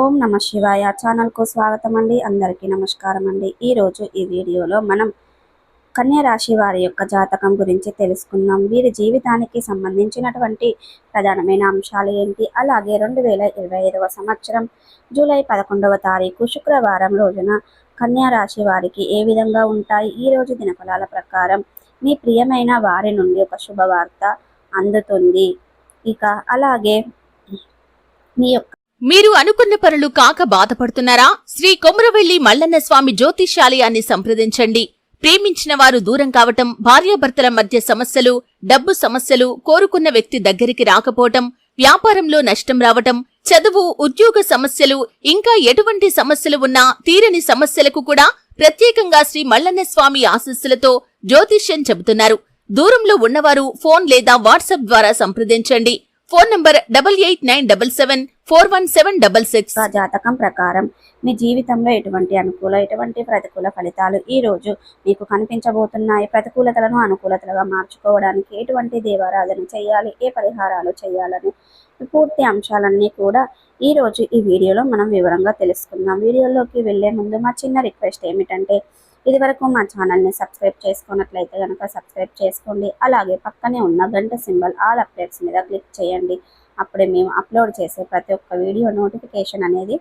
ఓం నమ శివాయ ఛానల్ కు స్వాగతం అండి. అందరికీ నమస్కారం అండి. ఈరోజు ఈ వీడియోలో మనం కన్యా రాశి వారి యొక్క జాతకం గురించి తెలుసుకుందాం. వీరి జీవితానికి సంబంధించినటువంటి ప్రధానమైన అంశాలు ఏంటి, అలాగే 2025వ సంవత్సరం జూలై 11వ తారీఖు శుక్రవారం రోజున కన్యా రాశి వారికి ఏ విధంగా ఉంటాయి. ఈ రోజు దినఫలాల ప్రకారం మీ ప్రియమైన వారి నుండి ఒక శుభవార్త అందుతుంది. ఇక అలాగే మీరు అనుకున్న పనులు కాక బాధపడుతున్నారా? శ్రీ కొమురవెల్లి మల్లన్న స్వామి జ్యోతిష్యాలయాన్ని సంప్రదించండి. ప్రేమించిన వారు దూరం కావటం, భార్యాభర్తల మధ్య సమస్యలు, డబ్బు సమస్యలు, కోరుకున్న వ్యక్తి దగ్గరికి రాకపోవటం, వ్యాపారంలో నష్టం రావటం, చదువు, ఉద్యోగ సమస్యలు, ఇంకా ఎటువంటి సమస్యలు ఉన్నా తీరని సమస్యలకు కూడా ప్రత్యేకంగా శ్రీ మల్లన్న స్వామి ఆశీస్సులతో జ్యోతిష్యం చెబుతున్నారు. దూరంలో ఉన్నవారు ఫోన్ లేదా వాట్సాప్ ద్వారా సంప్రదించండి. Phone number 8897741766. జాతకం ప్రకారం మీ జీవితంలో ఎటువంటి అనుకూల ఎటువంటి ప్రతికూల ఫలితాలు ఈ రోజు మీకు కనిపించబోతున్నాయి. ప్రతికూలతలను అనుకూలతలుగా మార్చుకోవడానికి ఎటువంటి దేవారాధన చేయాలి, ఏ పరిహారాలు చేయాలని పూర్తి అంశాలన్నీ కూడా ఈ రోజు ఈ వీడియోలో మనం వివరంగా తెలుసుకుందాం. వీడియోలోకి వెళ్లే ముందు మా చిన్న రిక్వెస్ట్ ఏమిటంటే, ఇది వరకు మా ఛానల్ని సబ్స్క్రైబ్ చేసుకున్నట్లయితే కనుక సబ్స్క్రైబ్ చేసుకోండి. అలాగే పక్కనే ఉన్న గంట సింబల్ ఆల్ అప్డేట్స్ మీద క్లిక్ చేయండి. అప్పుడే మేము అప్లోడ్ చేసే ప్రతి ఒక్క వీడియో నోటిఫికేషన్ అనేది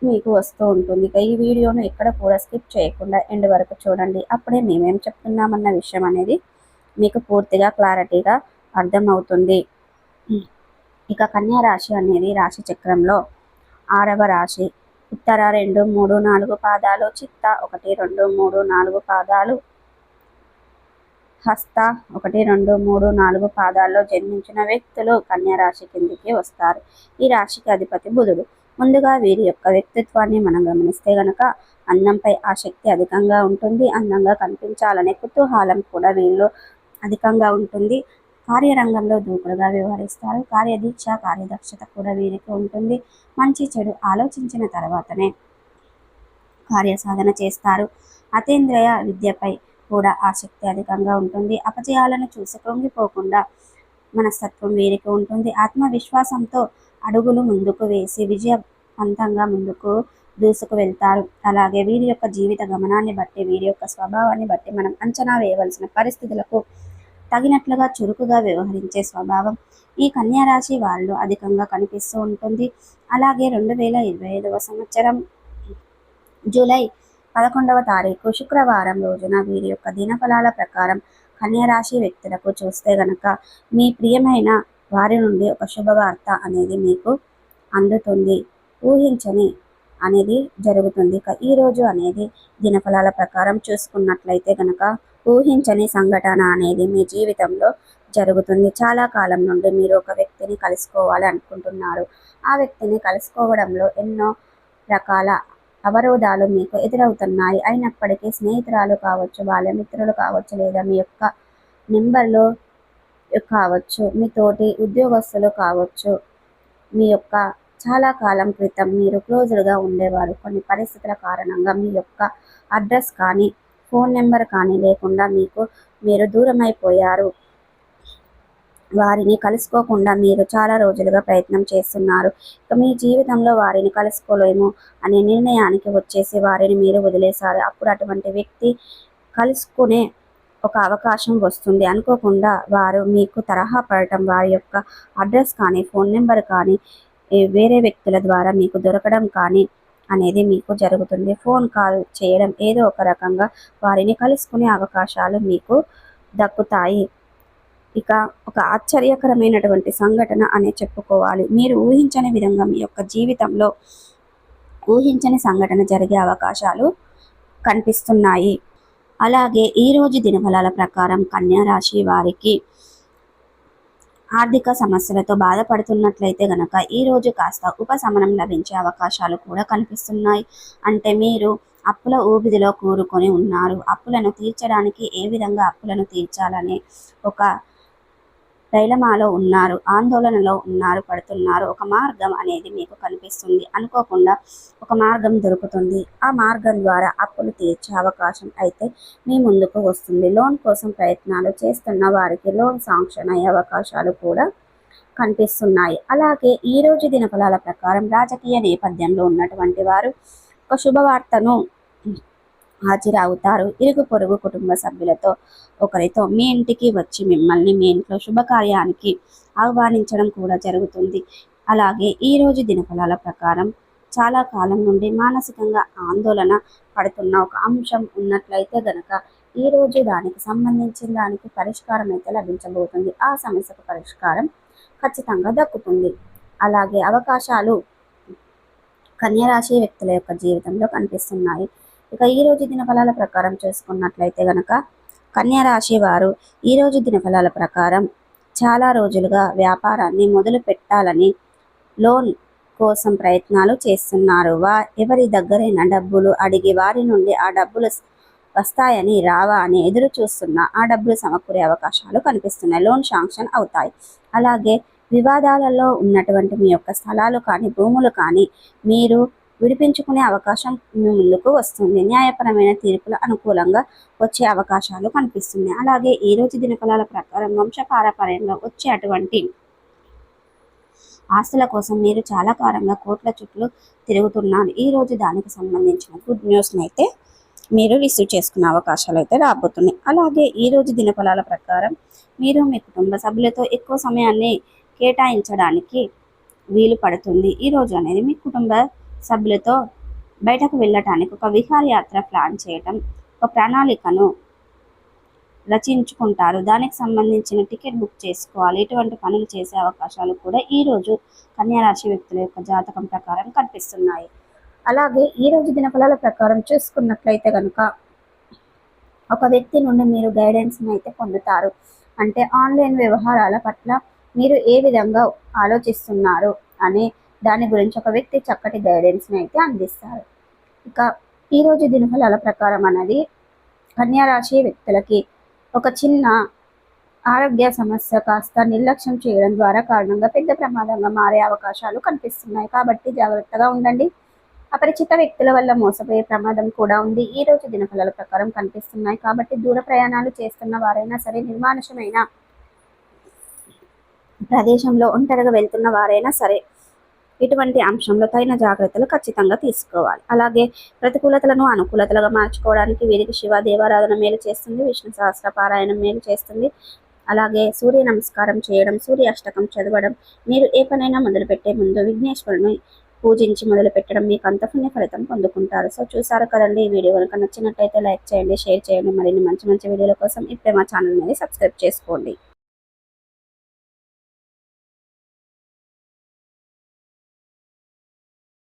మీకు వస్తూ ఉంటుంది. ఇక ఈ వీడియోను ఎక్కడ కూడా స్కిప్ చేయకుండా ఎండ్ వరకు చూడండి. అప్పుడే మేమేం చెప్తున్నామన్న విషయం అనేది మీకు పూర్తిగా క్లారిటీగా అర్థమవుతుంది. ఇక కన్యా రాశి అనేది రాశి చక్రంలో 6వ రాశి. ఉత్తర 2, 3, 4 పాదాలు, చిత్త 1, 2, 3, 4 పాదాలు, హస్త 1, 2, 3, 4 పాదాల్లో జన్మించిన వ్యక్తులు కన్యా రాశి కిందికి వస్తారు. ఈ రాశికి అధిపతి బుధుడు. ముందుగా వీరి యొక్క వ్యక్తిత్వాన్ని మనం గమనిస్తే గనక అందంపై ఆసక్తి అధికంగా ఉంటుంది. అందంగా కనిపించాలనే కుతూహలం కూడా వీళ్ళు అధికంగా ఉంటుంది. కార్యరంగంలో దూకుడుగా వ్యవహరిస్తారు. కార్యదీక్ష, కార్యదక్షత కూడా వీరికి ఉంటుంది. మంచి చెడు ఆలోచించిన తర్వాతనే కార్యసాధన చేస్తారు. అతీంద్రియ విద్యపై కూడా ఆసక్తి అధికంగా ఉంటుంది. అపజయాలను చూసి కృంగిపోకుండా మనస్తత్వం వీరికి ఉంటుంది. ఆత్మవిశ్వాసంతో అడుగులు ముందుకు వేసి విజయవంతంగా ముందుకు దూసుకు వెళ్తారు. అలాగే వీరి యొక్క జీవిత గమనాన్ని బట్టి, వీరి యొక్క స్వభావాన్ని బట్టి మనం అంచనా వేయవలసిన పరిస్థితులకు తగినట్లుగా చురుకుగా వ్యవహరించే స్వభావం ఈ కన్యా రాశి వాళ్ళు అధికంగా కనిపిస్తూ ఉంటుంది. అలాగే 2025వ సంవత్సరం జూలై 11వ తారీఖు శుక్రవారం రోజున వీరి యొక్క దినఫలాల ప్రకారం కన్యా రాశి వ్యక్తులకు చూస్తే గనక మీ ప్రియమైన వారి నుండి ఒక శుభవార్త అనేది మీకు అందుతుంది. ఊహించని అనేది జరుగుతుంది. ఈ రోజు అనేది దినఫలాల ప్రకారం చూసుకున్నట్లయితే గనక ఊహించని సంఘటన అనేది మీ జీవితంలో జరుగుతుంది. చాలా కాలం నుండి మీరు ఒక వ్యక్తిని కలుసుకోవాలి అనుకుంటున్నారు. ఆ వ్యక్తిని కలుసుకోవడంలో ఎన్నో రకాల అవరోధాలు మీకు ఎదురవుతున్నాయి. అయినప్పటికీ స్నేహితురాలు కావచ్చు, బాల్యమిత్రులు కావచ్చు, లేదా మీ యొక్క నెంబర్లో కావచ్చు, మీ తోటి ఉద్యోగస్తులు కావచ్చు, మీ యొక్క చాలా కాలం క్రితం మీరు క్లోజ్డ్గా ఉండేవారు. కొన్ని పరిస్థితుల కారణంగా మీ యొక్క అడ్రస్ కానీ ఫోన్ నెంబర్ కానీ లేకుండా మీరు దూరం అయిపోయారు. వారిని కలుసుకోకుండా మీరు చాలా రోజులుగా ప్రయత్నం చేస్తున్నారు. ఇక మీ జీవితంలో వారిని కలుసుకోలేము అనే నిర్ణయానికి వచ్చేసి వారిని మీరు వదిలేశారు. అప్పుడు అటువంటి వ్యక్తి కలుసుకునే ఒక అవకాశం వస్తుంది. అనుకోకుండా వారు మీకు తరహా పడటం, వారి యొక్క అడ్రస్ కానీ ఫోన్ నెంబర్ కానీ వేరే వ్యక్తుల ద్వారా మీకు దొరకడం కానీ అనేది మీకు జరుగుతుంది. ఫోన్ కాల్ చేయడం, ఏదో ఒక రకంగా వారిని కలుసుకునే అవకాశాలు మీకు దక్కుతాయి. ఇక ఒక ఆశ్చర్యకరమైనటువంటి సంఘటన అనే చెప్పుకోవాలి. మీరు ఊహించని విధంగా మీ యొక్క జీవితంలో ఊహించని సంఘటన జరిగే అవకాశాలు కనిపిస్తున్నాయి. అలాగే ఈరోజు దినఫలాల ప్రకారం కన్యా రాశి వారికి ఆర్థిక సమస్యలతో బాధపడుతున్నట్లయితే గనక ఈరోజు కాస్త ఉపశమనం లభించే అవకాశాలు కూడా కనిపిస్తున్నాయి. అంటే మీరు అప్పుల ఊబిదిలో కూరుకొని ఉన్నారు. అప్పులను తీర్చడానికి ఏ విధంగా అప్పులను తీర్చాలనే ఒక డైలమాలో ఉన్నారు, ఆందోళనలో పడుతున్నారు. ఒక మార్గం అనేది మీకు కనిపిస్తుంది. అనుకోకుండా ఒక మార్గం దొరుకుతుంది. ఆ మార్గం ద్వారా అప్పులు తీర్చే అవకాశం అయితే మీ ముందుకు వస్తుంది. లోన్ కోసం ప్రయత్నాలు చేస్తున్న వారికి లోన్ శాంక్షన్ అయ్యే అవకాశాలు కూడా కనిపిస్తున్నాయి. అలాగే ఈ రోజు దినఫలాల ప్రకారం రాజకీయ నేపథ్యంలో ఉన్నటువంటి వారు ఒక శుభవార్తను హాజరవుతారు. ఇరుగు పొరుగు కుటుంబ సభ్యులతో ఒకరితో మీ ఇంటికి వచ్చి మిమ్మల్ని మీ ఇంట్లో శుభకార్యానికి ఆహ్వానించడం కూడా జరుగుతుంది. అలాగే ఈ రోజు దినఫలాల ప్రకారం చాలా కాలం నుండి మానసికంగా ఆందోళన పడుతున్న ఒక అంశం ఉన్నట్లయితే గనక ఈ రోజు దానికి సంబంధించిన దానికి పరిష్కారం అయితే లభించబోతుంది. ఆ సమస్యకు పరిష్కారం ఖచ్చితంగా దక్కుతుంది. అలాగే అవకాశాలు కన్యా రాశి వ్యక్తుల యొక్క జీవితంలో కనిపిస్తున్నాయి. ఇక ఈ రోజు దినఫలాల ప్రకారం చూసుకున్నట్లయితే గనక కన్యా రాశి వారు ఈ రోజు దినఫలాల ప్రకారం చాలా రోజులుగా వ్యాపారాన్ని మొదలు పెట్టాలని లోన్ కోసం ప్రయత్నాలు చేస్తున్నారు. ఎవరి దగ్గరైనా డబ్బులు అడిగి వారి నుండి ఆ డబ్బులు వస్తాయని రావా అని ఎదురు చూస్తున్న ఆ డబ్బులు సమకూరే అవకాశాలు కనిపిస్తున్నాయి. లోన్ శాంక్షన్ అవుతాయి. అలాగే వివాదాలలో ఉన్నటువంటి మీ యొక్క స్థలాలు కానీ భూములు కానీ మీరు విడిపించుకునే అవకాశం మీ ముందుకు వస్తుంది. న్యాయపరమైన తీర్పులు అనుకూలంగా వచ్చే అవకాశాలు కనిపిస్తున్నాయి. అలాగే ఈ రోజు దినఫలాల ప్రకారం వంశపారపర్యంగా వచ్చే అటువంటి ఆస్తుల కోసం మీరు చాలా కాలంగా కోట్ల చుట్టూ తిరుగుతున్నారు. ఈ రోజు దానికి సంబంధించిన గుడ్ న్యూస్ని అయితే మీరు రిసీవ్ చేసుకునే అవకాశాలు అయితే రాబోతున్నాయి. అలాగే ఈ రోజు దినఫలాల ప్రకారం మీరు మీ కుటుంబ సభ్యులతో ఎక్కువ సమయాన్ని కేటాయించడానికి వీలు పడుతుంది. ఈ రోజు అనేది మీ కుటుంబ సభ్యులతో బయటకు వెళ్ళటానికి ఒక విహారయాత్ర ప్లాన్ చేయటం, ఒక ప్రణాళికను రచించుకుంటారు. దానికి సంబంధించిన టికెట్ బుక్ చేసుకోవాలి. ఇటువంటి పనులు చేసే అవకాశాలు కూడా ఈ రోజు కన్యా రాశి వ్యక్తుల యొక్క జాతకం ప్రకారం కనిపిస్తున్నాయి. అలాగే ఈ రోజు దినఫలాల ప్రకారం చూసుకున్నట్లయితే కనుక ఒక వ్యక్తి నుండి మీరు గైడెన్స్ని అయితే పొందుతారు. అంటే ఆన్లైన్ వ్యవహారాల పట్ల మీరు ఏ విధంగా ఆలోచిస్తున్నారు అనే దాని గురించి ఒక వ్యక్తి చక్కటి గైడెన్స్ని అయితే అందిస్తారు. ఇక ఈ రోజు దినఫలాల ప్రకారం అనేది కన్యా రాశి వ్యక్తులకి ఒక చిన్న ఆరోగ్య సమస్య కాస్త నిర్లక్ష్యం చేయడం ద్వారా కారణంగా పెద్ద ప్రమాదంగా మారే అవకాశాలు కనిపిస్తున్నాయి. కాబట్టి జాగ్రత్తగా ఉండండి. అపరిచిత వ్యక్తుల వల్ల మోసపోయే ప్రమాదం కూడా ఉంది. ఈ రోజు దినఫలాల ప్రకారం కనిపిస్తున్నాయి. కాబట్టి దూర ప్రయాణాలు చేస్తున్న వారైనా సరే, నిర్మానుషమైన ప్రదేశంలో ఒంటరిగా వెళ్తున్న వారైనా సరే ఇటువంటి అంశంలో తగిన జాగ్రత్తలు ఖచ్చితంగా తీసుకోవాలి. అలాగే ప్రతికూలతలను అనుకూలతలుగా మార్చుకోవడానికి వీరికి శివ దేవారాధన మేలు చేస్తుంది. విష్ణు సహస్ర పారాయణం మేలు చేస్తుంది. అలాగే సూర్య నమస్కారం చేయడం, సూర్య అష్టకం చదవడం, మీరు ఏ పనైనా మొదలుపెట్టే ముందు విఘ్నేశ్వరుని పూజించి మొదలు పెట్టడం మీకు అంత పుణ్య ఫలితం పొందుకుంటారు. సో చూసారు కదండి, ఈ వీడియో కనుక నచ్చినట్టయితే లైక్ చేయండి, షేర్ చేయండి. మరిన్ని మంచి మంచి వీడియోల కోసం ఇప్పుడే మా ఛానల్ అనేది సబ్స్క్రైబ్ చేసుకోండి.